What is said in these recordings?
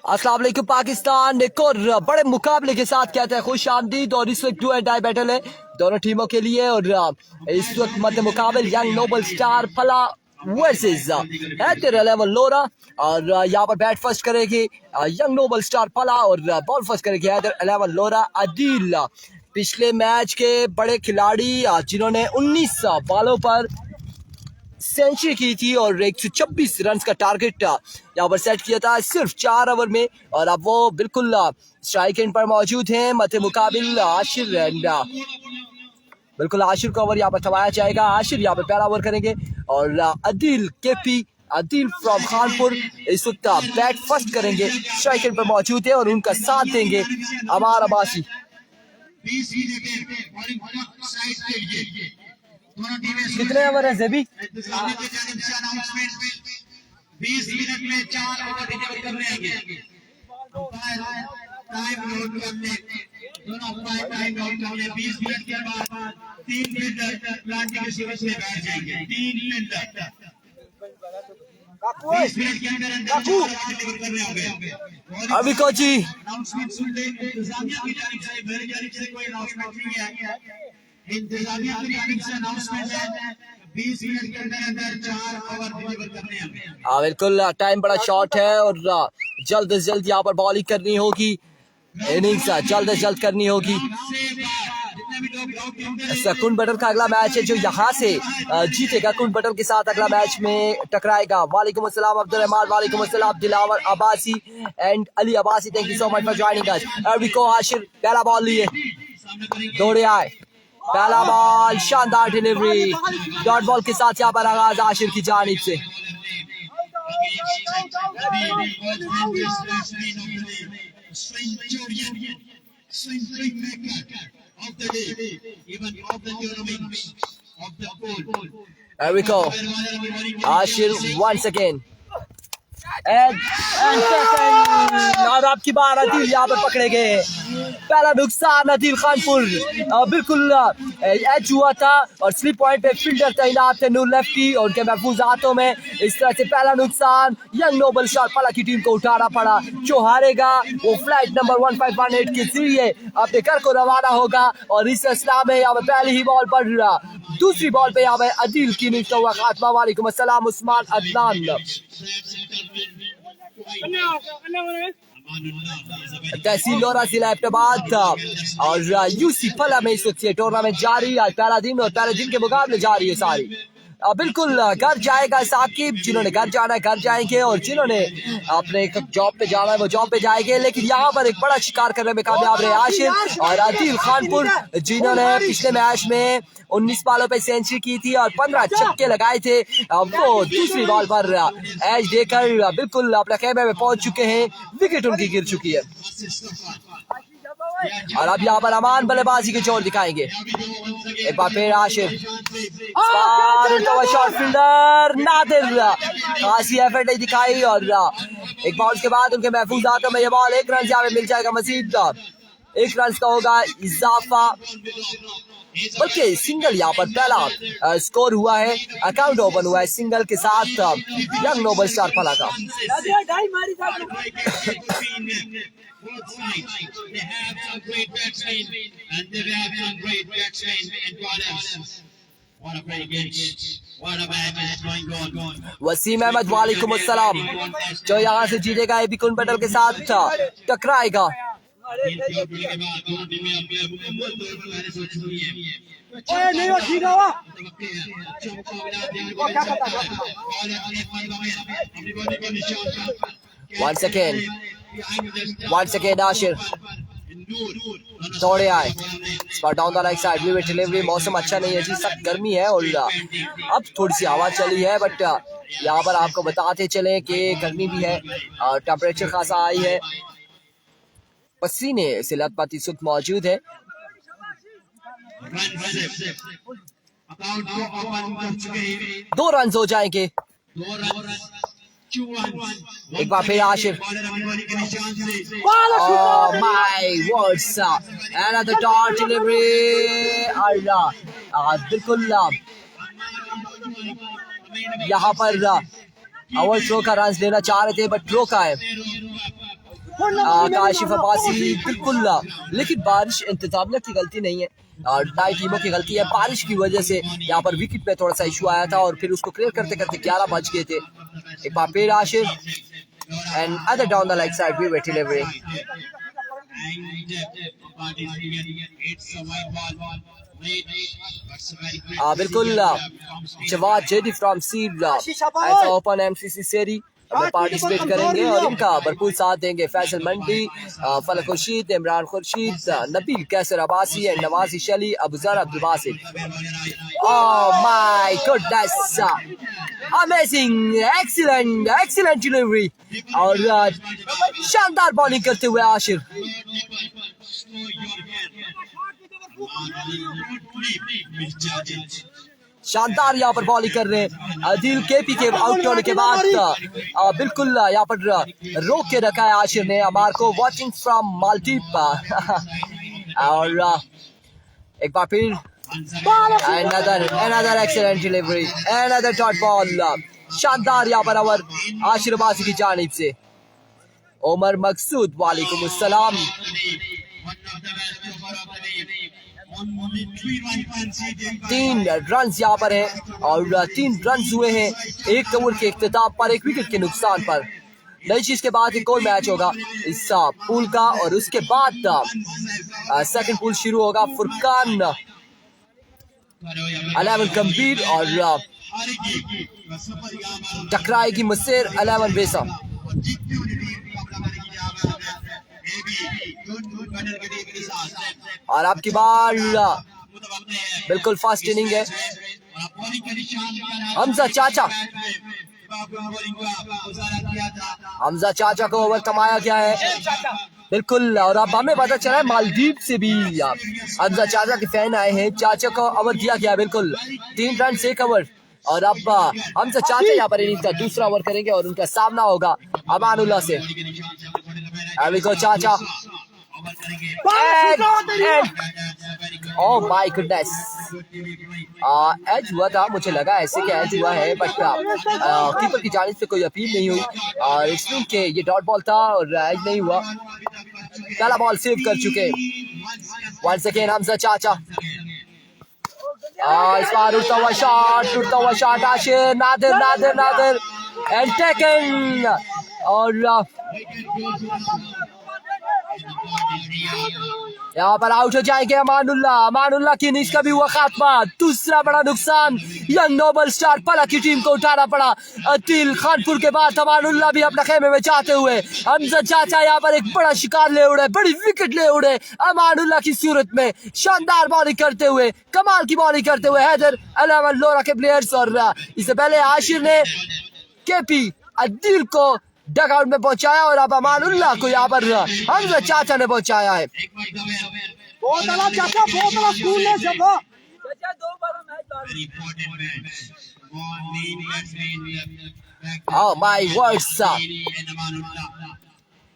अस्सलाम वालेकुम पाकिस्तान एक और बड़े मुकाबले के साथ कहते हैं खुश आमदीद। और इस वक्त डू एंड डाई बैटल है दोनों टीमों के लिए। और इस वक्त मध्य मुकाबल यंग नोबल स्टार फला वर्सेस हैदर 11 लोरा। और यहाँ पर बैट फर्स्ट करेगी यंग नोबल स्टार फला और बॉल फर्स्ट करेगी हैदर 11 लोरा। अदील पिछले मैच के बड़े खिलाड़ी जिन्होंने 19 बॉलों पर सेंचुरी की थी और 126 रन का टारगेट यहाँ पर सेट किया था सिर्फ 4 ओवर में। और अब वो बिल्कुल स्ट्राइक एंड पर मौजूद हैं। मध्य मुकाबिल आशिर एंड बिल्कुल आशिर का ओवर यहाँ पर थमाया जाएगा। आशिर यहाँ पर पहला ओवर करेंगे और अदील केपी अदील फ्रॉम खानपुर इस वक्त बैट फर्स्ट करेंगे, स्ट्राइक एंड पर मौजूद है और उनका साथ देंगे अमार अब्बासी। कितने ओवर है जेबी? 20 मिनट में 4 ओवर डिलीवर करने आएंगे। टाइम नोट करने दोनों टाइम नोट करने 20 मिनट के बाद 3 मिनट प्लांटिंग के सूरज में बैठ जाएंगे। 3 मिनट 20 मिनट के अंदर डिलीवर करने होंगे। अभी कोची अनाउंसमेंट सुन ले। इंतजामिया की जानिब से मेरी जानिब से कोई अनाउंसमेंट नहीं है। इंतजामिया की जानिब से अनाउंसमेंट है 20 मिनट के अंदर 4 ओवर डिलीवर करने होंगे। बिल्कुल टाइम बड़ा शॉर्ट है और जल्द से जल्द यहाँ पर बॉलिंग करनी होगी, इनिंग्स जल्द से जल्द करनी होगी। कुन बटल का अगला मैच है जो यहाँ से जीतेगा कुन बटल के साथ अगला मैच में टकराएगा। वालेकुम अस्सलाम अब्दुल रहमान, वालेकुम अस्सलाम Dilawar Abbasi and Ali Abbasi, thank you so much for joining us. एरिको आशिर पहला बॉल लिए, दौड़े आए, पहला बॉल शानदार डिलीवरी, डॉट बॉल के साथ यहाँ पर आगाज आशिर की जानिब से। Erico Ashir once again और आपकी बार अदील यहाँ पर पकड़े गए। पहला नुकसान अदील खानपुर बिल्कुल एज हुआ था और स्लिप पॉइंट पे फील्डर तैनात थे नूर लेफ्टी और उनके महफूज हाथों में। इस तरह से पहला नुकसान यंग नोबल स्टार फला की टीम को उठाना पड़ा। जो हारेगा वो फ्लाइट नंबर 1518 के जरिए अपने घर को रवाना होगा। और इस असला में यहाँ पर पहली ही बॉल पर दूसरी बॉल पे यहाँ पर अदील की इनिंग्स का हुआ खात्मा। वालेकुम अस्सलाम उस्मान अदनान। तहसील लोरा जिला एबटाबाद और यूसी फला में इस वक्त ये टूर्नामेंट जारी है। पहला दिन और पहले दिन के मुकाबले जारी है सारी। बिल्कुल घर जाएगा साकिब, जिन्होंने घर जाना है घर जाएंगे और जिन्होंने अपने जॉब पे जाना है वो जॉब पे जाएंगे। लेकिन यहाँ पर एक बड़ा शिकार करने में कामयाब रहे आशिर और अदील खानपुर, जिन्होंने पिछले मैच में 19 बॉलों पे सेंचुरी की थी और 15 छक्के लगाए थे। वो दूसरी बॉल पर एज देकर बिल्कुल अपने खेमे में पहुंच चुके हैं, विकेट उनकी गिर चुकी है। और अब यहाँ पर अमान बल्लेबाजी के जोर दिखाएंगे। एक बार फिर आशिर शॉर्ट फील्डर नादिर खासी एफर्ट नहीं दिखाई और एक बॉल के बाद उनके महफूज हाथों में ये बॉल 1 रन यहाँ पे मिल जाएगा। मजीद 1 रन का होगा इजाफा, बल्कि सिंगल यहाँ पर पहला स्कोर हुआ है, अकाउंट ओपन हुआ है सिंगल के साथ यंग नोबल स्टार फला का। Both sides, they have some great batsmen and they have some great batsmen and bowlers. What a great match! What a match is going on. Wasim Ahmad वालेकुम अस्सलाम, जो यहाँ से जीतेगा एबी कुन बटल के साथ टकराएगा। Once again आशिर दौड़े आए, डाउन द राइट साइड में डिलीवरी। मौसम अच्छा नहीं है जी, सख्त गर्मी है और अब थोड़ी सी हवा चली है, बट यहाँ पर आपको बताते चलें कि गर्मी भी है और टेम्परेचर खासा हाई है, पसीने से लथपथ इस वक्त मौजूद है। 2 रन हो जाएंगे। एक बार फिर Ashir, oh my words, another dot delivery और बिल्कुल यहाँ पर अव्वल थ्रो का रन लेना चाह रहे थे बट रोका है काशिफ अब्बासी बिल्कुल लेकिन बारिश इंतजामिया की गलती नहीं है और नई टीमों की गलती है। बारिश की वजह से यहाँ पर विकेट पे थोड़ा सा इशू आया था और फिर उसको क्लियर करते करते 11 बज गए थे। एक बार फिर Ashir and other down the leg side वी डिलीवरी बिल्कुल जवाद जेडी फ्रॉम सीड ओपन एमसीसी सेरी में पार्टिसिपेट करेंगे और इनका भरपूर साथ देंगे फैसल मंडी फलक खुर्शीद इमरान खुर्शीद नबील कैसर अब्बासी एंड नवाजी शली Abuzar Abdul Basit. Oh my goodness amazing excellent delivery और शानदार बॉलिंग करते हुए आशिर शानदार यहाँ पर बॉलिंग कर रहे हैं अदील केपी के आउट होने के बाद बिल्कुल यहाँ पर रोक के रखा है आशिर ने अमार को वॉचिंग फ्रॉम मालदीव और एक बार फिर another excellent delivery another dot ball शानदार यहाँ पर ओवर आशिर अब्बासी की जानिब से। उमर मकसूद वालेकुम अस्सलाम। 3 रन यहाँ पर है और 3 रन हुए हैं 1 ओवर के इख्तिताम पर 1 विकेट के नुकसान पर। नई चीज के बाद एक और मैच होगा इस पूल का और उसके बाद सेकंड पूल शुरू होगा। फुरकान 11 गंभीर और टकराएगी मुसेर 11 बेसा। और आपकी बाल बिल्कुल फास्ट इनिंग है हमजा चाचा को ओवर कमाया गया है बिल्कुल। और अब हमें पता चला है मालदीव से भी हमजा चाचा के फैन आए हैं। चाचा को ओवर दिया गया बिल्कुल 3 रन 1 ओवर और अब हमजा चाचा यहाँ पर इनिंग का दूसरा ओवर करेंगे और उनका सामना होगा अमानुल्लाह से। चाचा ओह माय गुडनेस एज हुआ था मुझे लगा ऐसे कि एज हुआ है बट कीपर की जानिब से कोई अपील नहीं हुई और इसलिए कि ये डॉट बॉल था और एज नहीं हुआ। पहला बॉल सेव कर चुके वंस अगेन हमजा चाचा इस बार उड़ता हुआ shot Ashir Nadir and taken और यहाँ पर आउट हो जाएंगे अमानुल्लाह की इनिंग्स का भी हुआ खात्मा। दूसरा बड़ा नुकसान यंग नोबल स्टार पला की टीम को उठाना पड़ा। अदील खानपुर के बाद अमानुल्लाह भी अपने खेमे में जाते हुए हमजा चाचा यहाँ पर एक बड़ा शिकार ले उड़े बड़ी विकेट ले उड़े अमानुल्लाह की सूरत में शानदार बॉलिंग करते हुए कमाल की बॉलिंग करते हुए हैदर 11 लोरा के प्लेयर्स और इससे पहले आशिर ने केपी अदील को डग आउट में पहुंचाया और अब अमानुल्लाह को यहाँ पर हमजा चाचा ने पहुंचाया है। Oh my words,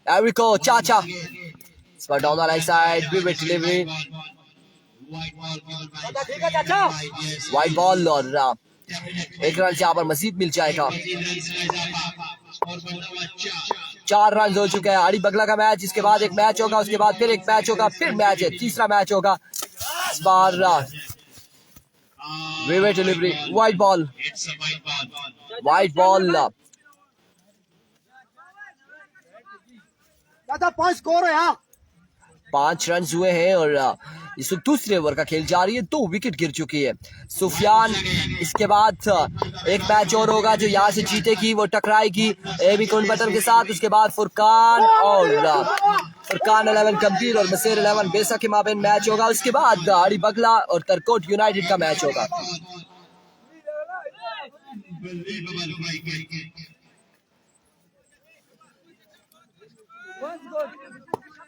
there we go, चाचा इस पर down the right side wicket delivery wide ball और 1 रन से यहाँ पर मजीद मिल जाएगा। 4 रन हो चुके हैं। आड़ी बगला का मैच इसके बाद एक मैच होगा उसके बाद फिर एक मैच होगा फिर मैच है तीसरा मैच होगा इस बार wicket delivery wide ball score है 5 रन हुए हैं और इस दूसरे ओवर का खेल जारी है। 2 विकेट गिर चुकी है सुफियान। इसके बाद एक मैच और होगा जो यहाँ से जीतेगी वो टकराएगी एबी कोलबटन के साथ। उसके बाद फुरकान 11 गंभीर और मसेर 11 बेसा के माबेन मैच होगा। उसके बाद आड़ी बगला और तरकोट यूनाइटेड का मैच होगा।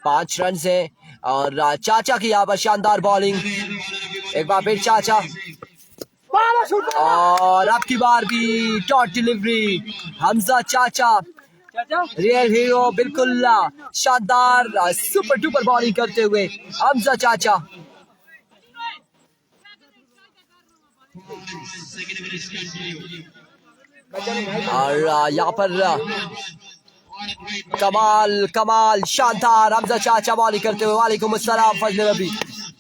5 रन है और चाचा की यहाँ पर शानदार बॉलिंग। एक बार फिर चाचा और अब की बार भी डॉट डिलीवरी हमजा चाचा रियल हीरो बिल्कुल शानदार सुपर डुपर बॉलिंग करते हुए हमजा चाचा। और यहाँ पर कमाल शानदार हमजा चाचा बॉलिंग करते हुए। वालेकुम अस्सलाम फजल रबी।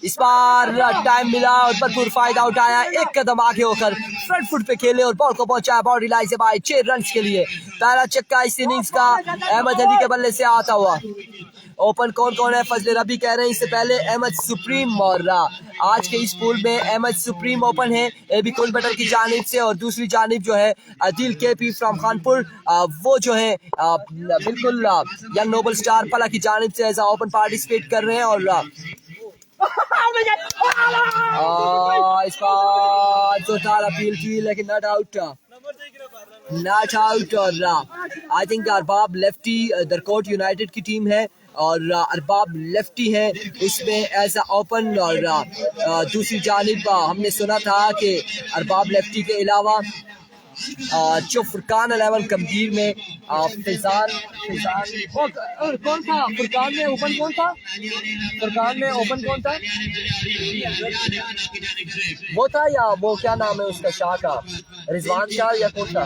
इस बार टाइम मिला और भरपूर फायदा उठाया, एक कदम आगे होकर फ्रंट फुट पे खेले और बॉल को पहुंचाया बाउंड्री लाइन से बाहर 6 रन के लिए। पहला छक्का इस इनिंग्स का अहमद अली के बल्ले से आता हुआ। ओपन कौन है? फजल रबी कह रहे हैं। इससे पहले अहमद सुप्रीम और आज के इस पूल में अहमद सुप्रीम ओपन है एबी कोलबटर की जानिब से, और दूसरी जानिब जो है अदिल केपी फ्रॉम खानपुर वो जो है बिल्कुल यंग नोबल स्टार पला की जानिब से एज ओपन पार्टिसिपेट कर रहे हैं। और इस बार जो था अपील की लेकिन नॉट आउट। और I think Arbab lefty Darkot United की टीम है और अरबाब लेफ्टी है उसमें ऐसा ओपन। और दूसरी जानिब हमने सुना था कि अरबाब लेफ्टी के अलावा जो फुरकान 11 कमगीर में फैजान और कौन था फुरकान में ओपन कौन था? फुरकान में ओपन कौन था? वो था या वो क्या नाम है उसका शाह का, रिजवान शाह या कौन था?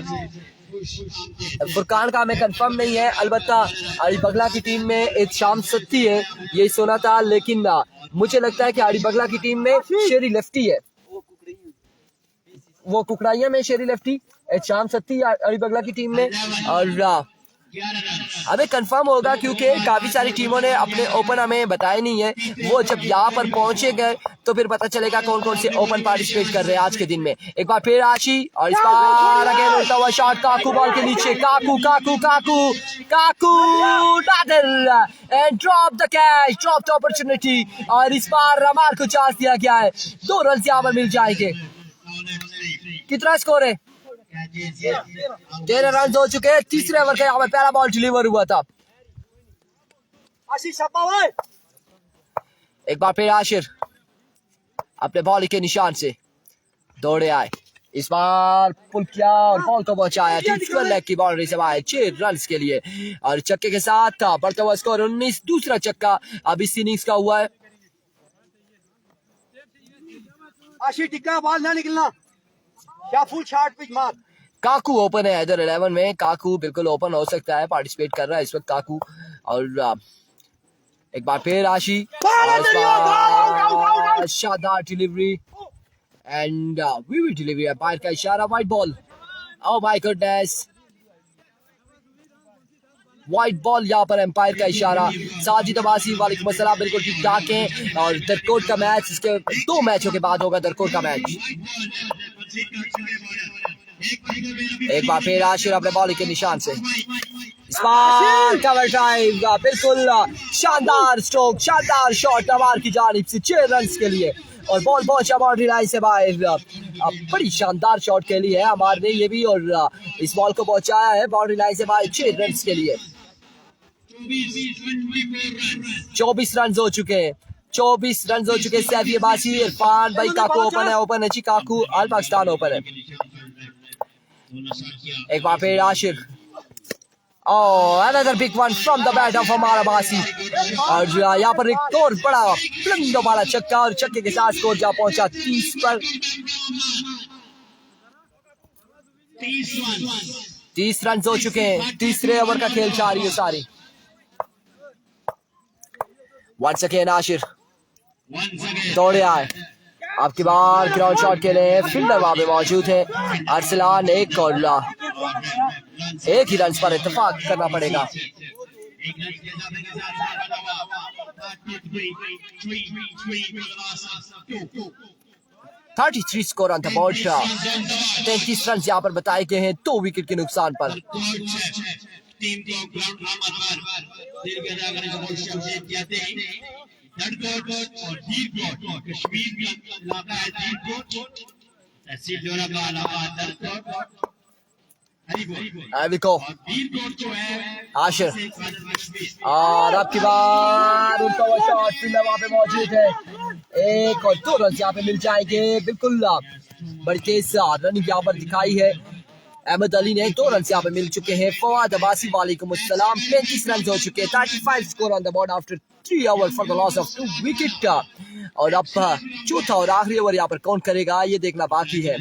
फुरकान का हमें कंफर्म नहीं है। अलबत्ता अली बगला की टीम में एक शाम सत्ती है ये सुना था, लेकिन मुझे लगता है कि अली बगला की टीम में शेरी लेफ्टी है, वो कुकड़ाइया में शेरी लेफ्टी शाम सत्ती अली बगला की टीम में। और हमें कंफर्म होगा क्योंकि काफी सारी टीमों ने अपने ओपन हमें बताए नहीं है, वो जब यहाँ पर पहुंचे गए तो फिर पता चलेगा कौन कौन से ओपन पार्टिसिपेट कर रहे हैं आज के दिन में। एक बार फिर आशी और इस बार अगेन उड़ता हुआ शॉट काकू बॉल के नीचे। काकू Nadir and drop the catch, drop the opportunity. और इस बार रमाल को चांस दिया गया है, 2 रन यहाँ पर मिल जाएंगे। कितना स्कोर है? 13 रन हो चुके हैं। तीसरे ओवर का यहाँ पर पहला बॉल डिलीवर हुआ था। एक बार फिर आशिर अपने बॉल के निशान से दौड़े आए, इस बार पुल किया और बॉल को पहुंचाया स्क्वायर लेग की बाउंड्री से बाहर 6 रन के लिए। और छक्के के साथ बढ़ता हुआ स्कोर 19। दूसरा छक्का अब इस इनिंग्स का हुआ है। आशिर टिक्का बॉल ना निकलना, क्या फुल शॉट पिच मार। काकू ओपन है इधर 11 में। काकू बिल्कुल ओपन हो सकता है, पार्टिसिपेट कर रहा है इस वक्त काकू। और एक बार फिर आशी शानदार delivery and we will delivery umpire का इशारा, wide ball. Oh my goodness, wide ball यहाँ पर एम्पायर का इशारा। साजिद अब्बासी वालेकुम अस्सलाम, बिल्कुल ठीक ठाक है। और दरकोट का मैच इसके 2 मैचों के बाद होगा दरकोट का मैच। एक बार फिर आशिर अपने बॉल के निशान से, इस बार कवर ड्राइव, बिल्कुल शानदार स्ट्रोक, शानदार शॉट अमार की जानिब से 6 रन के लिए। और बॉल पहुंचा बाउंड्री लाइन से बाहर, बड़ी शानदार शॉट के लिए है अमार ने ये भी, और इस बॉल को पहुंचाया है बाउंड्री लाइन से बाहर 6 रन के लिए। 24 रन हो चुके हैं, 24 रन हो चुके। सैफी अब्बासी, इरफान भाई काकू ओपन है जी, काकू ऑल पाकिस्तान ओपन है। एक बार फिर Ashir, another big one from the bat of अमार अब्बासी। और यहाँ पर एक और बड़ा बुलंद वाला छक्का, और छक्के के साथ स्कोर जा पहुंचा 30 पर। 30 रन हो चुके हैं। तीसरे ओवर का खेल जारी है सारी। वंस अगेन आशिर दौड़े आए, आपकी बार ग्राउंड शॉट के लिए फील्डर वहां पे मौजूद है अरसलान। एक ही रन पर इत्तेफाक करना पड़ेगा। 33 score on the board. 33 run यहाँ पर बताए गए हैं 2 विकेट के नुकसान पर। टीम को ग्राउंड नंबर पर दीर्घ अदा करने की कोशिश करते हैं। दरकोट और दीरकोट, कश्मीर भी इलाका है दीरकोट, तहसील जोरा का इलाका दरकोट, देखो दीरकोट जो है आशिर, और आपकी बार उनका वो शॉट फील्डर वहां पे मौजूद है। 1 और 2 रन यहाँ पे मिल जाएंगे। बिल्कुल बड़ी तेज रनिंग यहाँ पर दिखाई है अहमद अली ने। 2 रन यहाँ पे मिल चुके हैं। फवाद अब्बासी वालेकुम अस्सलाम, 35 रन हो चुके हैं। 35 score on the board after 3 over for the loss of 2 wicket. और अब चौथा और आखिरी ओवर यहाँ पर कौन करेगा ये देखना बाकी है।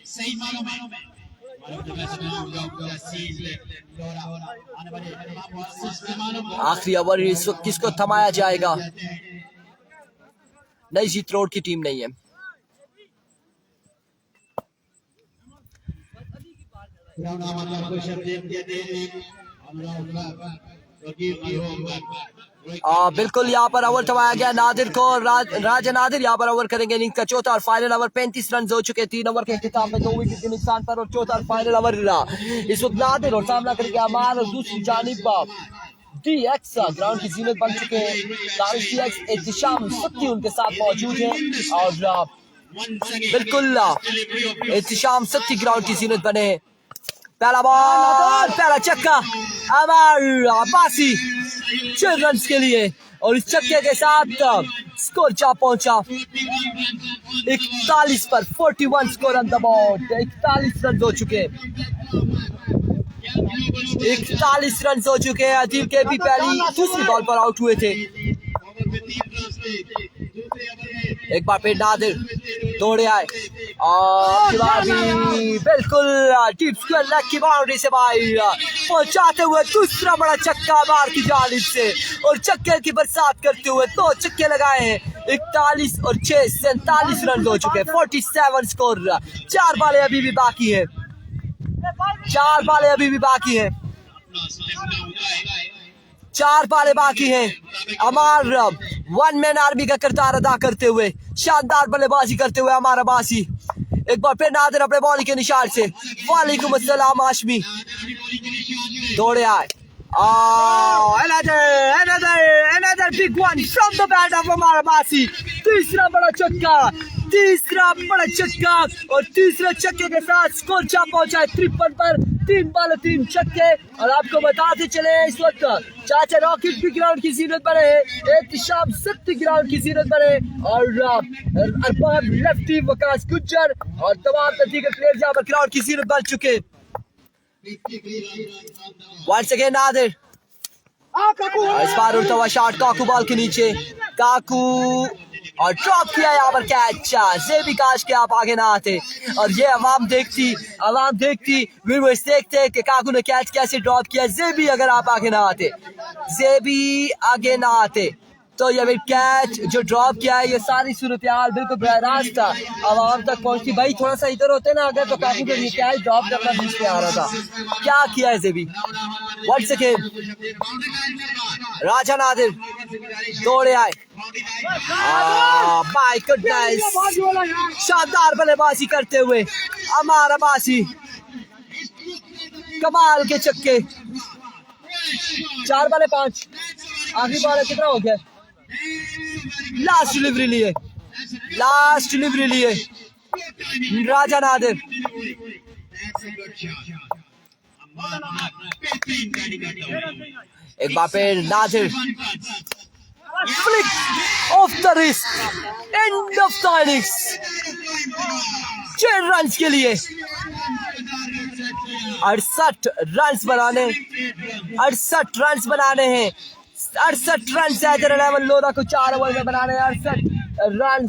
सही मानों में आखिरी ओवर इस वक्त किसको थमाया जाएगा? नई जीत रोड की टीम नहीं है। बिल्कुल यहाँ पर ओवर थमाया गया नादिर को। राजा नादिर यहाँ पर ओवर करेंगे इनिंग्स का चौथा और फाइनल ओवर। 35 रन हो चुके 3 ओवर के इख्तिताम में 2 विकेट के नुकसान पर। और चौथा और फाइनल ओवर इस वक्त नादिर और सामना करेंगे अमान। और दूसरी जानिब DX ग्राउंड की जीनत बन चुके हैं। DX एहतिशाम सत्ती उनके साथ मौजूद है। और बिल्कुल एहतिशाम सत्ती ग्राउंड की जीनत बने हैं। पहला बॉल, पहला छक्का अमर अब्बासी 6 रन के लिए। और इस छक्के के साथ स्कोर जा पहुंचा 41 पर। 41 score on the board. 41 run हो चुके 41 रन हो चुके हैं। अदील के भी पहली दूसरी बॉल पर आउट हुए थे। एक बार फिर नादिर दौड़े आए और बिल्कुल डीप स्क्वायर लेग की बाउंड्री से बाहर पहुंचाते हुए दूसरा बड़ा छक्का बाहर की जानिब से। और छक्के की बरसात करते हुए 2 छक्के लगाए हैं। 41 और 6 47 रन हो चुके हैं। 47 स्कोर। 4 बालें अभी भी बाकी है। 4 बालें अभी भी बाकी है। 4 बालें बाकी हैं। अमार 1 मैन आर्मी का किरदार अदा करते हुए शानदार बल्लेबाजी करते हुए अमार अब्बासी। एक बार फिर नादिर अपने बॉलिंग के निशान से। वालेकुम अस्सलाम हाशमी दौड़े आए। Another big one from the bat of अमार अब्बासी। तीसरा बड़ा छक्का और तीसरे छक्के के साथ स्कोर जा पहुंचा है 53 पर। 3 बॉल 3 छक्के। और आपको बताते चले इस वक्त चाचा रॉकेट भी ग्राउंड की जीनत बने हैं। एहतिशाम सत्ती ग्राउंड की जीनत बने। और अरबाब लेफ्टी वकास गुज्जर और तमाम दीगर प्लेयर यहाँ पर ग्राउंड की जीनत बन चुके। Once again Nadir. इस बार उड़ता हुआ शॉट काकू बॉल के नीचे। काकू और ड्रॉप किया यहाँ पर कैच। ज़ेबी काश के आप आगे ना आते। और ये अवाम देखती व्यूअर्स देखते कि काकू ने कैच कैसे ड्रॉप किया। ज़ेबी अगर आप आगे ना आते तो ये भी कैच जो ड्रॉप किया है। ये सारी सूरत हाल बिल्कुल बराह रास्त आवाम तक पहुंचती। भाई थोड़ा सा इधर होते ना अगर तो काकू के लिए कैच ड्रॉप करना बीच में आ रहा था। क्या किया है ज़ेबी। 1 सेकेंड। राजा नादिर दौड़े आए। माय गुडनेस शानदार बल्लेबाजी करते हुए अमार अब्बासी। कमाल के छक्के। 4 बालें 5। आखिरी बॉल कितना हो गया? लास्ट डिलीवरी लिए राजा नादिर। एक बार फिर Nadir flick of the wrist. And of the innings. 6 run के लिए 68 रन बनाने हैं। 68 रन हैदर 11 लोधा को 4 ओवर में बनाने हैं। 68 रन।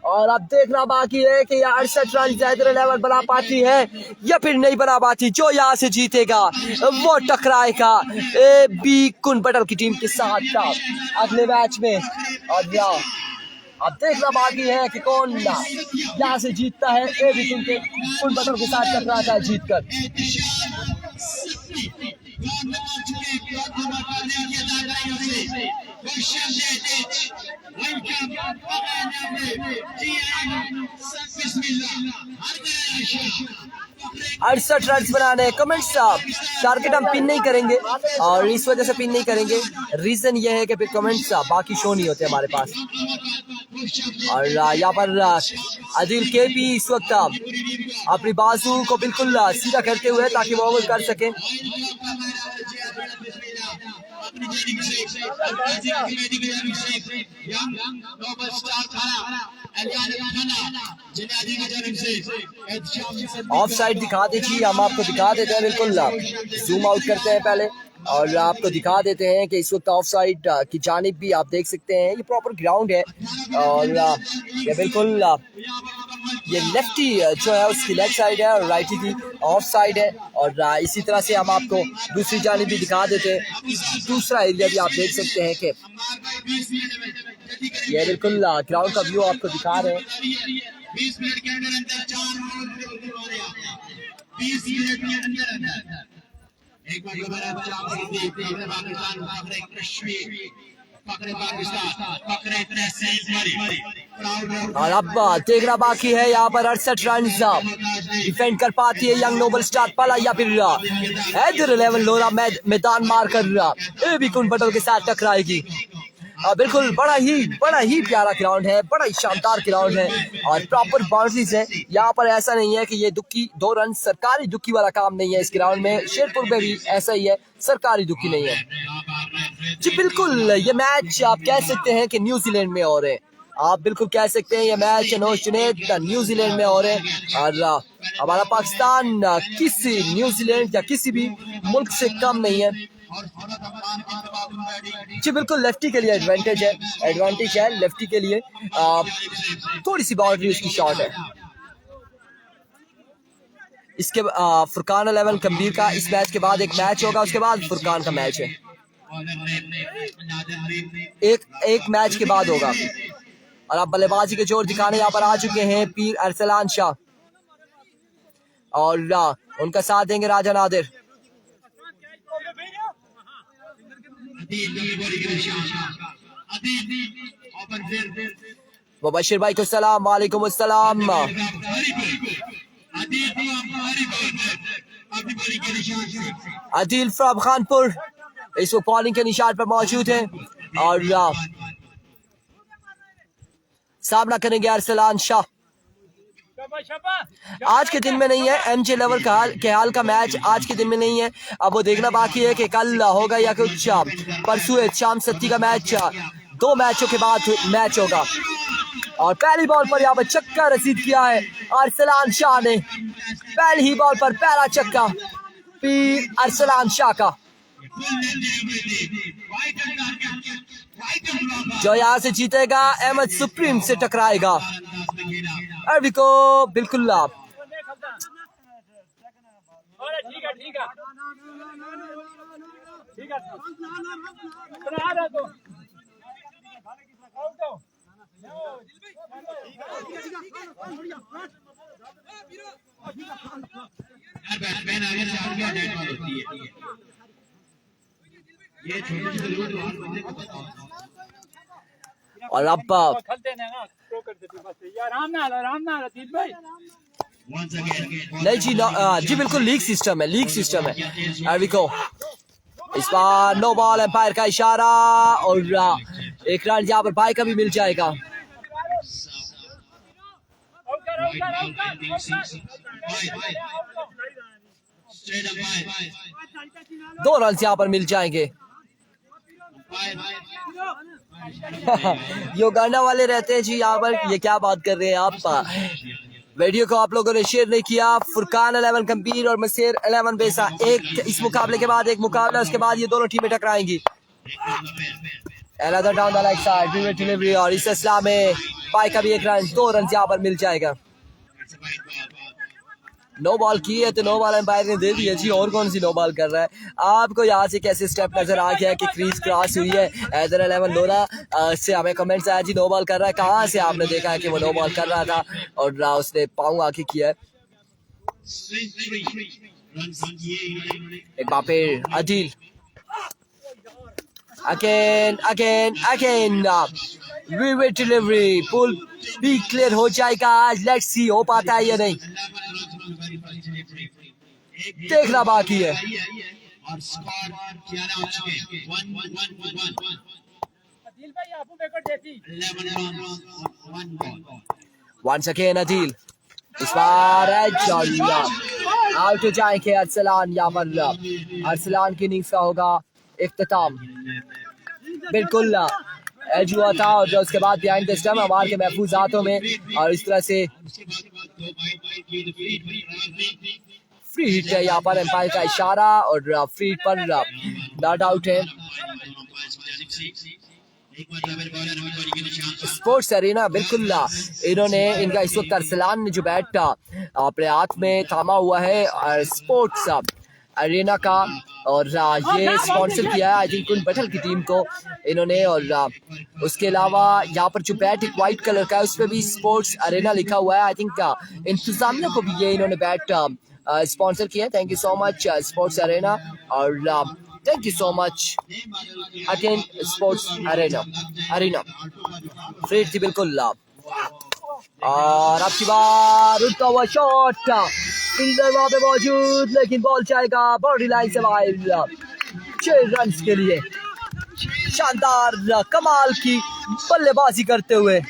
और अब देखना बाकी है कि 68 रन हैदर 11 बना पाती है या फिर नहीं बना पाती। जो यहाँ से जीतेगा वो टकराएगा AB कुन बटल की टीम के साथ अगले मैच में। और अब देखना बाकी है कि कौन यहाँ से जीतता है। AB कुन बटल के साथ टकराता है जीतकर। अड़सठ रन बनाने। कमेंट्स टारगेट हम पिन नहीं करेंगे और इस वजह से पिन नहीं करेंगे। रीजन ये है कि फिर कमेंट्स बाकी शो नहीं होते हमारे पास। और यहाँ पर आदिल के भी इस वक्त अपनी बाजू को बिल्कुल सीधा करते हुए ताकि वो ओवर कर सके। अपनी जानिब से अंदाज़े कमेटी की जानिब से यंग नोबल स्टार थाना एलियान थाना जनाजी की जानिब से ऑफ साइड दिखा दीजिए, हम आपको दिखा देते हैं, बिल्कुल जूम आउट करते हैं पहले और आपको दिखा देते हैं कि इस वक्त ऑफ साइड की जानिब भी आप देख सकते हैं। ये प्रॉपर ग्राउंड है और ये बिल्कुल ये लेफ्टी जो है उसकी लेफ्ट साइड है और राइटी की ऑफ साइड है। और इसी तरह से हम आपको दूसरी जानिब भी दिखा देते हैं। दूसरा एरिया भी आप देख सकते हैं कि ये बिल्कुल ग्राउंड का व्यू आपको दिखा रहे हैं। 20 मिनट के अंदर अंदर 4 गोल 20 मिनट के अंदर अंदर एक बार दोबारा पाकिस्तान पकड़े कश्मीर पकड़े पाकिस्तान पकड़े तहसील मरी। और अब देखना बाकी है यहाँ पर 68 रन डिफेंड कर पाती है यंग नोबल स्टार पला या फिर हैदर 11 लोरा मैदान मार कर ए भी कुन बटल के साथ टकराएगी। बिल्कुल बड़ा ही प्यारा ग्राउंड है, बड़ा ही शानदार ग्राउंड है और प्रॉपर बाउंड्रीज है यहाँ पर। ऐसा नहीं है कि ये दुक्की 2 रन सरकारी दुक्की वाला काम नहीं है इस ग्राउंड में। शेरपुर में भी ऐसा ही है, सरकारी दुक्की नहीं है जी। बिल्कुल ये मैच आप कह सकते हैं कि न्यूजीलैंड में हो रहे हैं, आप बिल्कुल कह सकते हैं ये मैच न्यूजीलैंड में हो रहे हैं। और हमारा पाकिस्तान किसी न्यूजीलैंड या किसी भी मुल्क से कम नहीं है जी। बिल्कुल लेफ्टी के लिए एडवांटेज है लेफ्टी के लिए। थोड़ी सी बाउंड्री उसकी शॉट है। इसके फुरकान 11 कबीर का इस मैच के बाद एक मैच होगा, उसके बाद फुरकान का मैच है, एक मैच के बाद होगा। और अब बल्लेबाजी के जोर दिखाने यहाँ पर आ चुके हैं पीर अरसलान शाह और उनका साथ देंगे राजा नादिर। मुबशिर भाई को सलाम, वालेकुम अस्सलाम। आदिल फ्रॉम खानपुर इस वक्त बॉलिंग के निशान पर मौजूद है और सामना करेंगे अरसलान शाह। आज के दिन में नहीं है एमजे लेवल के हाल का मैच आज के दिन में नहीं है। अब वो देखना बाकी है कि कल होगा या कुछ परसों शाम सत्ती का मैच। 2 मैचों के बाद मैच होगा और पहली बॉल पर यहाँ पर छक्का रसीद किया है अरसलान शाह ने। पहली ही बॉल पर पहला छक्का पीर अरसलान शाह का, जो यहाँ से जीतेगा अहमद सुप्रीम से टकराएगा। अरबी को बिल्कुल बैट्समैन आगे से आ गया डेड बॉल होती है ये छोटे लोग बंदे को पता होता है। और अब नहीं जी जी बिल्कुल लीग सिस्टम है अरबी को इस बार नो बॉल एम्पायर का इशारा और एक रन यहाँ पर भाई का भी मिल जाएगा। दो रन यहाँ पर मिल जाएंगे। योगांडा वाले रहते हैं जी यहाँ पर, ये क्या बात कर रहे हैं आप। वीडियो को आप लोगों ने शेयर नहीं किया। फुरकान 11 कबीर और मसीर 11 बेसा एक इस मुकाबले के बाद एक मुकाबला, उसके बाद ये दोनों टीमें टकराएंगी। Another down the right side, delivery और इस असला में पाई का भी एक रन, 2 रन यहाँ पर मिल जाएगा। नो बॉल की है तो नो बॉल एम्पायर ने दे दी है जी। और कौन सी नो बॉल कर रहा है आपको यहाँ से कैसे स्टेप नजर आ गया कि क्रीज क्रॉस हुई है। हैदर 11 लोरा से हमें कमेंट्स आया जी नो बॉल कर रहा है, कहाँ से आपने देखा है कि वो नो बॉल कर रहा था और उसने पाँव आके किया है। एक बार फिर अदिल अगेन विविड डिलीवरी, पुल भी क्लियर हो जाएगा आज। लेट्स सी हो पाता है या नहीं, देखना बाकी है। वंस अगेन अदिल, इस बार आउट हो जाएंगे अरसलान। यहाँ पर अरसलान की इनिंग्स का होगा इख्तिताम बिल्कुल एज हुआ था और उसके बाद बिहाइंड द स्टंप हमारे के महफूज हाथों में और इस तरह से फ्री हिट है यहाँ पर एम्पायर का इशारा और फ्री हिट पर नॉट आउट है। स्पोर्ट्स अरेना बिल्कुल इन्होंने इनका इस वक्त अरसलान ने जो बैट अपने हाथ में थामा हुआ है स्पोर्ट्स अरेना का और ये स्पॉन्सर किया है आई थिंक कुन बैटल की टीम को इन्होंने और उसके अलावा यहाँ पर जो बैट एक वाइट कलर का है उस पर भी स्पोर्ट्स अरेना लिखा हुआ है। आई थिंक इंतजामिया को भी ये इन्होंने बैट स्पॉन्सर किया है। Thank you so much sports arena और thank you so much again sports arena free थी बिल्कुल और अब की बार उठता हुआ शॉट फील्डर वहां पे मौजूद लेकिन बॉल जाएगा बाउंड्री लाइन से बाहर 6 रन के लिए। शानदार कमाल की बल्लेबाजी करते हुए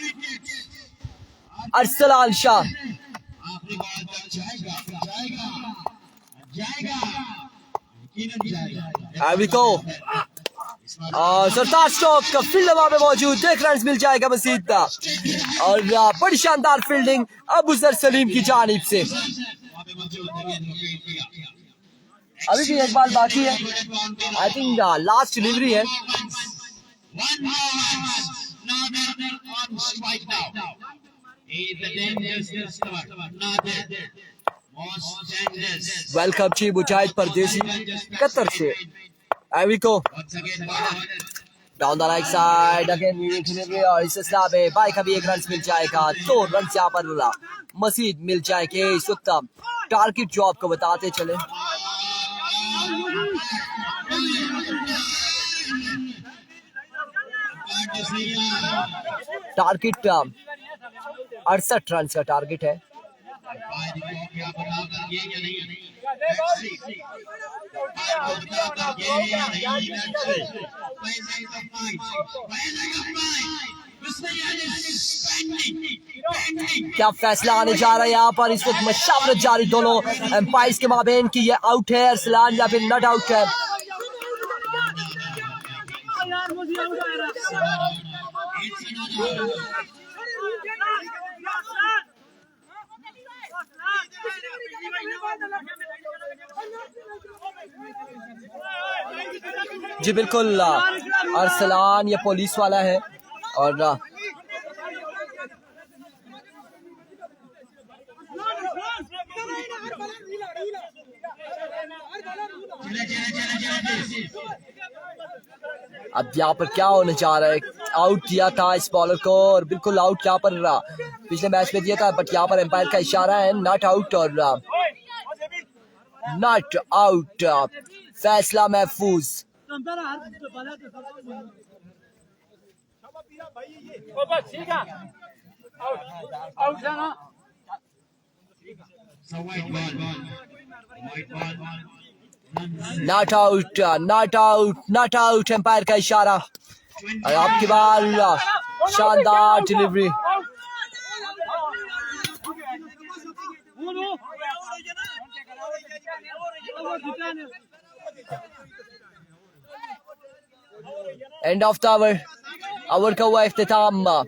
अरसलान शाह सरताज स्टॉक फील्ड वहां पे मौजूद 1 रन मिल जाएगा मजीद और बड़ी शानदार फील्डिंग अबूजर सलीम की जानिब से। अभी भी एक बाल बाकी है आई थिंक लास्ट डिलीवरी है। वेलकम जी मुजाहिद परदेसी कतर से एविको down the right side again और इस स्लैब में बाई का भी 1 रन मिल जाएगा 2 रन यहाँ पर मजीद मिल जाएंगे। इस वक्त टारगेट जो आपको बताते चले टारगेट 68 रन का टारगेट है। क्या फैसला आने जा रहा है यहाँ पर इस वक्त मशावरत जारी दोनों एम्पायर्स के माबेन की ये आउट है अरसलान या फिर नॉट आउट है। जी बिल्कुल अरसलान ये पुलिस वाला है और अब यहाँ पर क्या होने जा रहा है आउट दिया था इस बॉलर को और बिल्कुल आउट यहाँ पर पिछले मैच में दिया था बट यहाँ पर एम्पायर का इशारा है नॉट आउट और नॉट आउट फैसला महफूज। Not out not out not out umpire का इशारा और आपकी बार शानदार delivery. End of the over का हुआ इख्तिताम और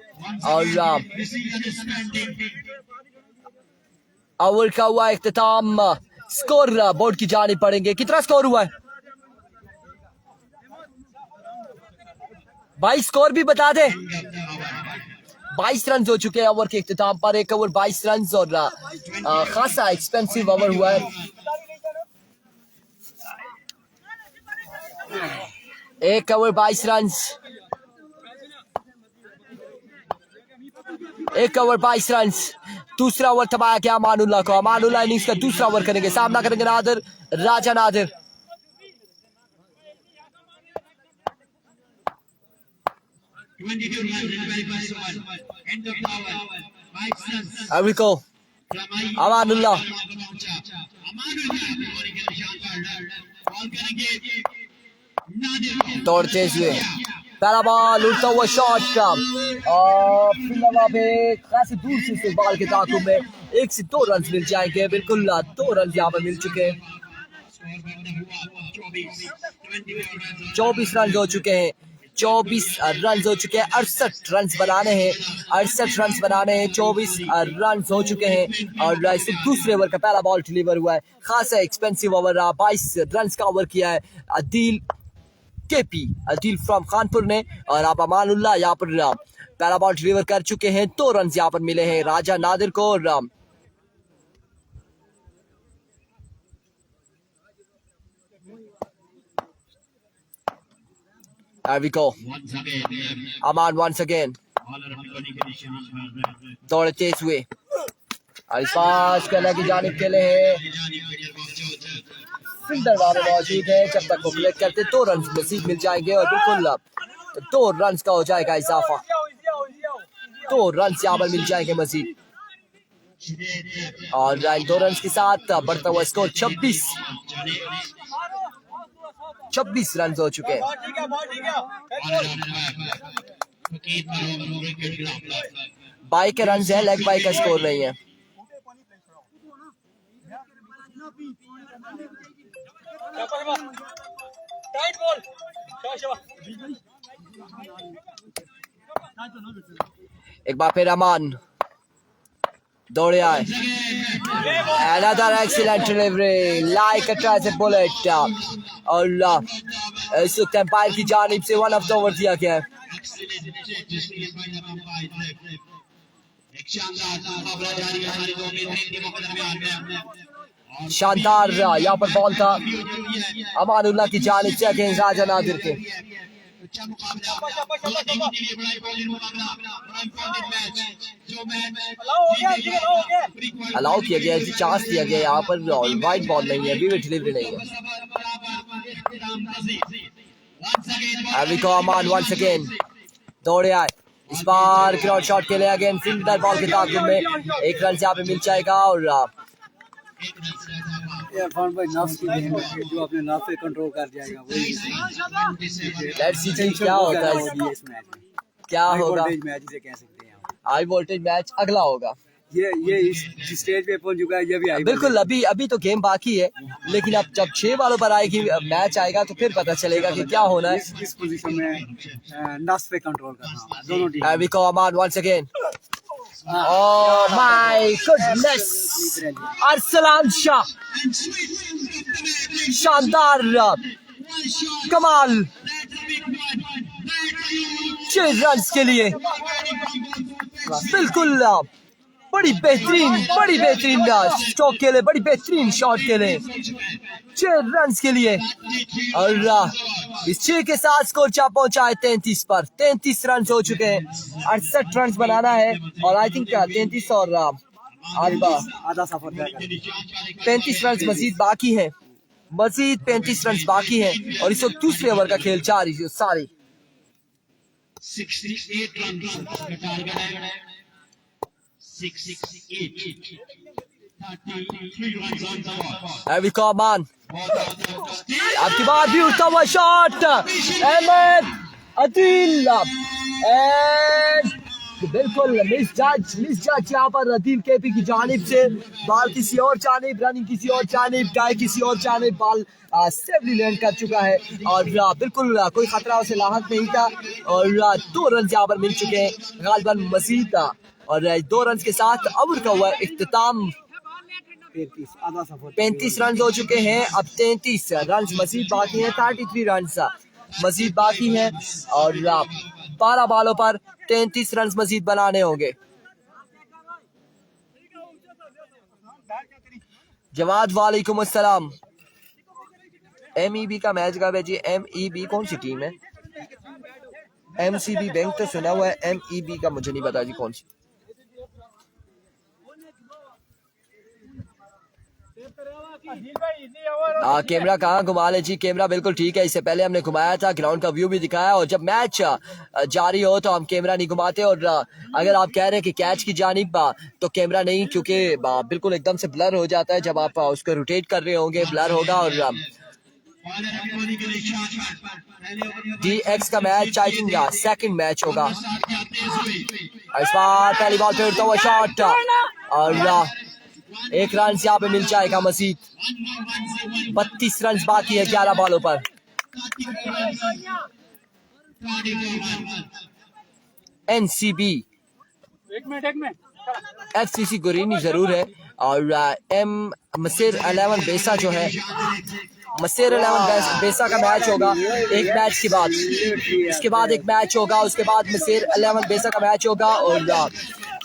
ओवर का हुआ इख्तिताम। स्कोर बोर्ड की जानिब पड़ेंगे। कितना स्कोर हुआ है 22 स्कोर भी बता दे। 22 रन हो चुके हैं ओवर के इख्तिताम पर। 1 ओवर 22 रन और खासा एक्सपेंसिव ओवर हुआ है। 1 ओवर 22 रन 1 ओवर 22 रन। दूसरा ओवर थमाया गया अमानुल्लाह को। अमानुल्लाह इनिंग्स का दूसरा ओवर करेंगे। सामना करेंगे नादिर राजा नादिर। अमानुल्लाह दौड़ते हुए पहला बॉल उड़ता हुआ शॉट और खासी दूर से इस बॉल के ताकुब में 1 से 2 रन मिल जाएंगे। बिल्कुल 2 रन यहाँ पर मिल चुके हैं। 24 रन हो चुके हैं, 24 रन हो चुके हैं, 68 रन बनाने हैं, 68 रन बनाने हैं, 24 रन हो चुके हैं। और दूसरे ओवर का पहला बॉल डिलीवर हुआ है, खासा एक्सपेंसिव ओवर रहा, 22 रन का ओवर किया है अदील फ्रॉम खानपुर ने। और आप अमानुल्लाह यहाँ पर पहला बॉल डिलीवर कर चुके हैं, 2 रन यहाँ पर मिले हैं राजा नादिर को। There we go. Aman once again. दौड़ते हुए इस पास कला की जानिब के लिए फील्डर वहां मौजूद है, जब तक वो कलेक्ट करते 2 रन मजीद मिल जाएंगे और बिल्कुल 2 रन का हो जाएगा इजाफा, 2 रन यहाँ पर मिल जाएंगे मजीद। और 2 रन के साथ बढ़ता हुआ स्कोर 26 रन हो चुके हैं। बाई के रन है, लेग बाई का स्कोर नहीं है। एक बार फिर अमान दौड़े आए, another excellent delivery like a tragic bullet। और इस वक्त एम्पायर की जानिब से 1 ऑफ द ओवर दिया गया है। शानदार यहाँ पर बॉल था अमानुल्लाह की जानिब से अगेंस्ट राजा नादिर के। अलाउ किया गया, चांस दिया गया यहाँ पर, वाइड बॉल नहीं है, विविड डिलीवरी नहीं है। अमान वंस अगेन दौड़े आए, इस बार ग्राउंड शॉट के लिए अगेन फील्डर बॉल के ताक़ुब में 1 रन यहाँ पे मिल जाएगा। और इरफान भाई नफ्स की गेम है, जो अपने नफ्स पे कंट्रोल कर जाएगा वही। लेट्स सी क्या होता है इस मैच में, क्या होगा। मैच इसे कह सकते हैं, हाई वोल्टेज मैच अगला होगा। ये इस स्टेज पे पहुंच चुका है, ये भी बिल्कुल अभी तो गेम बाकी है, लेकिन अब जब 6 वालों पर आएगी मैच आएगा तो फिर पता चलेगा कि क्या होना है। इस पोजीशन में नफ्स पे कंट्रोल करना दोनों team. Here we go, Aman once again. Oh my goodness! Arsalan Shah, शानदार कमाल, 6 रन के लिए बिल्कुल बड़ी बेहतरीन स्ट्रोक के लिए, बड़ी बेहतरीन शॉट के लिए 6 रन के लिए। और इस 6 के साथ स्कोर पहुंचा है 33 पर। 33 रन हो चुके हैं, 68 रन बनाना है और आई थिंक 33 और आधा सफर 35 रन मजीद बाकी है, 35 रन बाकी है। और इस वक्त दूसरे ओवर का खेल जारी सारी 68 रन का टारगेट है, 668 33 runs on the board। Here we go, man. आपकी बात भी उठता हुआ शॉट अहमद अदील एंड बिल्कुल मिस जज यहाँ पर अदील केपी की जानिब से। बॉल किसी और जानिब, रनिंग किसी और जानिब, टाई किसी और जानिब, बॉल सेफली लैंड कर चुका है और बिल्कुल कोई खतरा उसे लाहक नहीं था। और 2 रन यहाँ पर मिल चुके हैं गालिबन मजीद। और 2 रन के साथ ओवर का हुआ इख्तिताम। 35 रन हो चुके हैं, अब 33 रन मजीद बाकी हैं, 33 रन मजीद बाकी हैं और 12 बॉलों पर 33 रन मजीद बनाने होंगे। जवाद वालेकुम अस्सलाम। MEB का मैच कब है जी? MEB कौन सी टीम है? MCB बैंक तो सुना हुआ है, MEB का मुझे नहीं पता जी कौन सी। कैमरा कहाँ घुमा ले जी? कैमरा बिल्कुल ठीक है, इससे पहले हमने घुमाया था, ग्राउंड का व्यू भी दिखाया। और जब मैच जारी हो तो हम कैमरा नहीं घुमाते। और अगर आप कह रहे हैं कि कैच की जानिब तो कैमरा नहीं, क्योंकि बिल्कुल एकदम से ब्लर हो जाता है जब आप उसको रोटेट कर रहे होंगे, ब्लर होगा। और DX का match I think 2nd match होगा। इस बार पहली बॉल पे उड़ता हुआ शॉट और एक रन यहाँ पे मिल जाएगा मजीद। 32 रन बाकी है 11 बॉलों पर। एनसीबी एफसीसी गुरीनी जरूर है और एम मसेर 11 बेसा जो है, मसेर 11 बेसा का मैच होगा एक मैच के बाद, इसके बाद एक मैच होगा, उसके बाद मसेर 11 बेसा का मैच होगा। और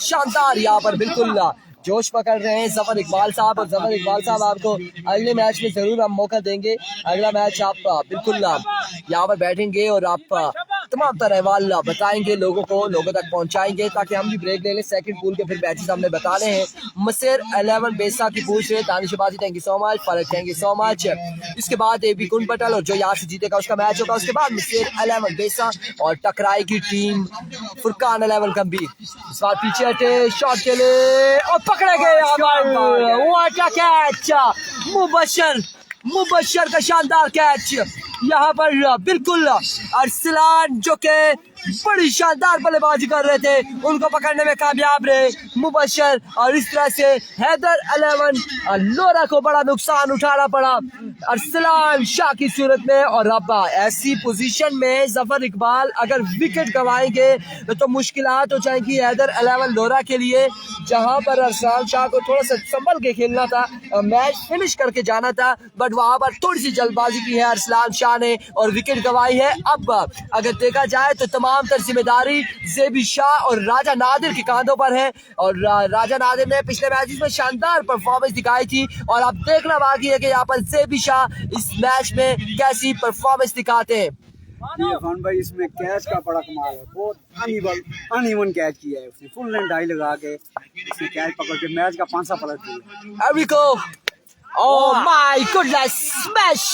शानदार यहाँ पर बिल्कुल जोश पकड़ रहे हैं जफर इकबाल साहब, और जफर इकबाल साहब आपको अगले मैच में जरूर हम मौका देंगे। अगला मैच आप बिल्कुल यहाँ पर बैठेंगे और आप तमाम तरह अहवाल बताएंगे लोगों को, लोगों तक पहुंचाएंगे ताकि हम भी ब्रेक ले लें। सेकंड पूल के फिर मैचेस हमने बताने हैं। मसेर 11 बेसा की पूछ रहे दानिशबाजी, थैंक यू सो मच। फरक, थैंक यू सो मच। इसके बाद एबी कुन पटल और जो यहाँ से जीतेगा उसका मैच होगा। उसके बाद मसेर 11 बेसा और टकराएगी टीम फुरकान 11 गंभीर। इस बार पीछे हटे, शॉट के लिए और पकड़े गए। व्हाट अ कैच, मुबशर का शानदार कैच यहाँ पर बिल्कुल। अरसलान जो के बड़ी शानदार बल्लेबाजी कर रहे थे उनको पकड़ने में कामयाब रहे मुबशर, और इस तरह से हैदर 11 लोरा को बड़ा नुकसान उठाना पड़ा अरसलान शाह की सूरत में। और अब ऐसी पोजीशन में जफर इकबाल अगर विकेट गंवाएंगे तो मुश्किलात हो जाएंगी हैदर 11 लोरा के लिए, जहां पर अरसलान शाह को थोड़ा सा संभल के खेलना था, मैच फिनिश करके जाना था, बट वहां पर थोड़ी सी जल्दबाजी की है अरसलान शाह ने और विकेट गंवाई है। अब अगर देखा जाए तो तमाम तर जिम्मेदारी जेबी शाह और राजा नादिर के कांधों पर है, और राजा नादिर ने पिछले मैच में शानदार परफॉर्मेंस दिखाई थी, और अब देखना बाकी है कि यहाँ पर जेबी शाह इस मैच में कैसी परफॉर्मेंस दिखाते हैं। इरफान भाई इसमें कैच का बड़ा कमाल है, बहुत अनइवन कैच किया है उसने, फुल लेंथ डाई लगा के उसने कैच पकड़ के मैच का पांसा पलट दिया। एरिको, oh my goodness, smash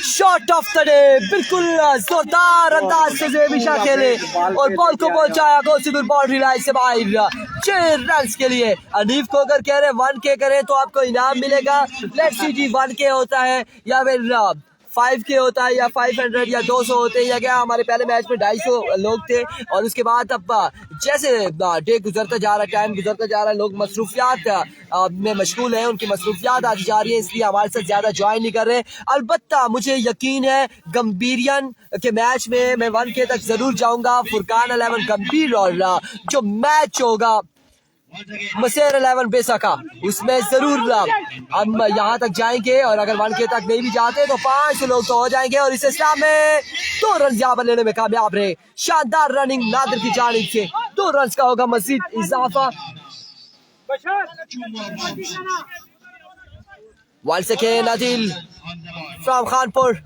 shot of the day, बिल्कुल जोरदार अंदाज से जेबी शाह खेले और बॉल को पहुंचाया गोसिदुर बाउंड्री लाइन से बाहर 6 रन के लिए। अनीफ को अगर कह रहे 1K करें तो आपको इनाम मिलेगा। लेट्स सी जी 1K होता है या फिर 5K होता है या 500 या 200 होते हैं या क्या। हमारे पहले मैच में 250 लोग थे, और उसके बाद अब जैसे डे गुजरता जा रहा है, टाइम गुजरता जा रहा है, लोग मसरूफियात में मशगूल हैं, उनकी मसरूफियात आती जा रही है, इसलिए हमारे साथ ज्यादा ज्वाइन नहीं कर रहे। अलबत्ता मुझे यकीन है गंभीरियन के मैच में मैं 1K तक जरूर जाऊंगा। फुरकान 11 गंभीर और जो मैच होगा मसेर 11 बेसा का, उसमें जरूर हम यहाँ तक जाएंगे, और अगर 1K तक नहीं भी जाते तो 5 लोग तो हो जाएंगे। और इस इस्लाम में 2 रन यहाँ पर लेने में कामयाब रहे। शानदार रनिंग नादिर की जानिब से, 2 रन का होगा मजीद इजाफा। वाल से के नादिल फ्रॉम खानपुर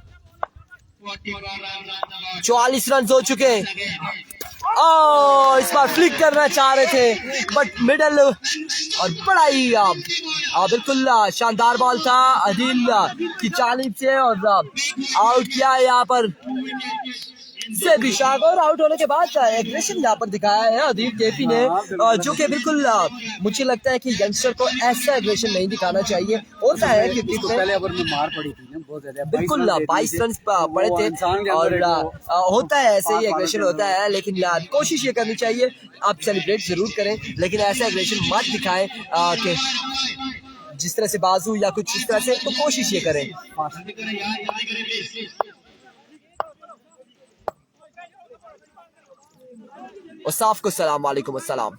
44 रन हो चुके। इस बार फ्लिक करना चाह रहे थे बट मिडल, और बड़ा ही बिल्कुल शानदार बॉल था अदिल की जानिब से, और आउट किया है यहाँ पर जेबी शाह को। और आउट होने के बाद एग्रेशन यहाँ पर दिखाया है अदील केपी ने, जो कि बिल्कुल मुझे लगता है कि यंगस्टर को ऐसा एग्रेशन नहीं दिखाना चाहिए। होता है क्योंकि तो पहले ओवर में मार पड़ी थी ना बहुत ज्यादा, बिल्कुल 22 रन पड़े थे, और होता है ऐसे ही एग्रेशन होता है, लेकिन कोशिश ये करनी चाहिए आप सेलिब्रेट जरूर करें, लेकिन ऐसा एग्रेशन मत दिखाएं कि जिस तरह से बाजू या कुछ इस तरह से, तो कोशिश ये करें। उसाफ को सलाम वालेकुम अस्सलाम।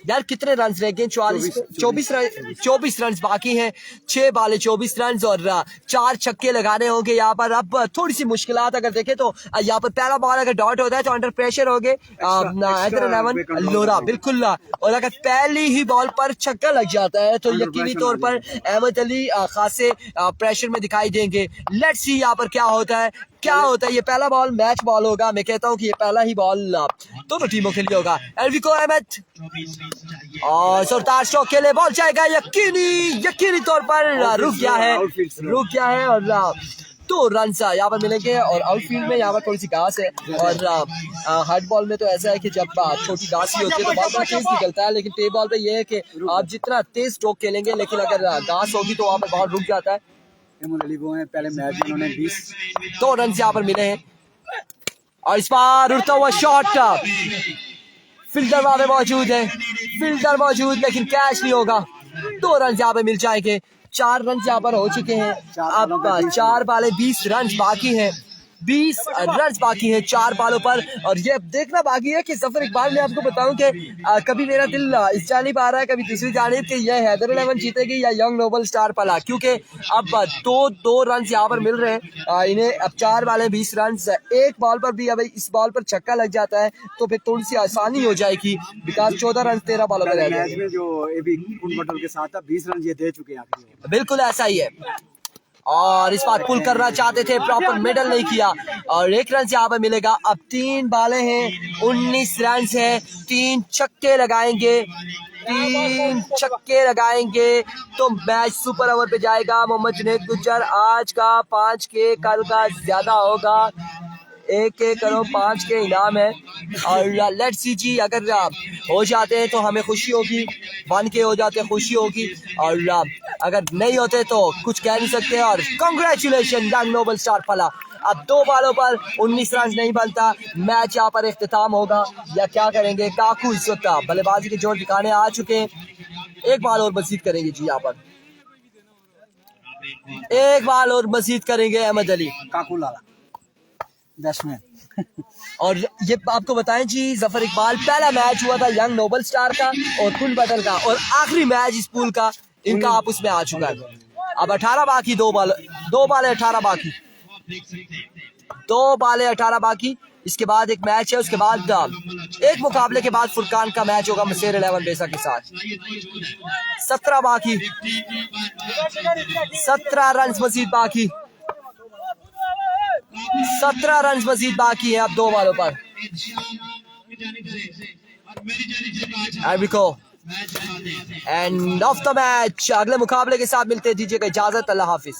यार कितने रन रह गए? 24 रन बाकी हैं, 6 बाले 24 रन और 4 छक्के लगाने होंगे यहाँ पर। अब थोड़ी सी मुश्किलात अगर देखें तो यहाँ पर पहला बॉल अगर डॉट होता है तो अंडर प्रेशर हो गए हैदर 11 लोरा, बिल्कुल। और अगर पहली ही बॉल पर छक्का लग जाता है तो यकीनी तौर पर अहमद अली खासे प्रेशर में दिखाई देंगे। लेट्स सी यहाँ पर क्या होता है। ये पहला बॉल मैच बॉल होगा, मैं कहता हूँ कि ये पहला ही बॉल दोनों टीमों के लिए होगा। एल्विको अहमद और जोरदार स्ट्रोक के लिए बॉल जाएगा, यकीनी तौर पर रुक गया है और 2 रन यहाँ पर मिलेंगे। और आउटफील्ड में यहाँ पर थोड़ी सी घास है, और हार्ड बॉल में तो ऐसा है कि जब छोटी घास ही होती है तो बॉल बड़ा तेज निकलता है, लेकिन टेप बॉल पे ये है कि आप जितना तेज स्ट्रोक खेलेंगे, लेकिन अगर घास होगी तो वहाँ पर बॉल रुक जाता है। अली वो हैं, पहले मैच में उन्होंने 2 रन यहाँ पर मिले हैं, और इस बार उड़ता हुआ शॉट फील्डर वहां पे मौजूद है, फील्डर मौजूद, लेकिन कैच नहीं होगा। 2 रन यहाँ पे मिल जाएंगे। 4 रन यहाँ पर हो चुके हैं। अब 4 बाले 20 रन बाकी हैं, 20 रन बाकी हैं 4 बालों पर। और ये देखना बाकी है कि जफर इकबाल, मैं आपको बताऊं कि कभी मेरा दिल इस जानिब आ रहा है, कभी दूसरी जानिब कि यह हैदर 11 जीतेगी या यंग नोबल स्टार पला, क्योंकि अब दो रन यहाँ पर मिल रहे हैं इन्हें। अब 4 बालें 20 रन, एक बॉल पर भी, अब इस बॉल पर छक्का लग जाता है तो फिर थोड़ी सी आसानी हो जाएगी, बिकॉज 14 रन 13 बॉलों पर रह मैच गए। में जो एबी कुंडल के साथ था 20 रन ये दे चुके हैं आखिरी। बिल्कुल ऐसा ही है, और इस बार पुल करना चाहते थे, प्रॉपर मिडल नहीं किया, और 1 रन यहाँ पर मिलेगा। अब 3 बालें हैं, 19 रन है, 3 छक्के लगाएंगे, 3 छक्के लगाएंगे तो मैच सुपर ओवर पे जाएगा। मोहम्मद जुनैद गुज्जर आज का 5 के, कल का ज्यादा होगा, 1 करो 5 के इनाम है। और लेट्स सी जी, अगर हो जाते हैं तो हमें खुशी होगी, 1 के हो जाते हैं खुशी होगी, और अगर नहीं होते तो कुछ कह नहीं सकते। और कांग्रेचुलेशन यंग नोबल स्टार फला। अब 2 बालों पर 19 रन नहीं बनता, मैच यहाँ पर इख्तिताम होगा या क्या करेंगे? काकू इस वक्त बल्लेबाजी के जोर दिखाने आ चुके हैं। 1 बाल और मजीद करेंगे जी, यहाँ पर 1 बाल और मजीद करेंगे अहमद अली काकू लाला बैट्समैन। और ये आपको बताएं जी, जफर इकबाल, पहला मैच हुआ था यंग नोबल स्टार का और पुल बटल का, और आखिरी मैच इस पुल का इनका आपस में आ चुका है। अब 18 बाकी, 2 बालें 18 बाकी, 2 बालें 18 बाकी। इसके बाद एक मैच है, उसके बाद एक मुकाबले के बाद फुरकान का मैच होगा मसेर 11 बेसा के साथ। 17 बाकी, 17 रन मजीद बाकी, 17 रन मजीद बाकी है अब 2 बालों पर। एंड ऑफ द मैच, अगले मुकाबले के साथ मिलते हैं, दीजिएगा इजाजत, अल्लाह हाफिज।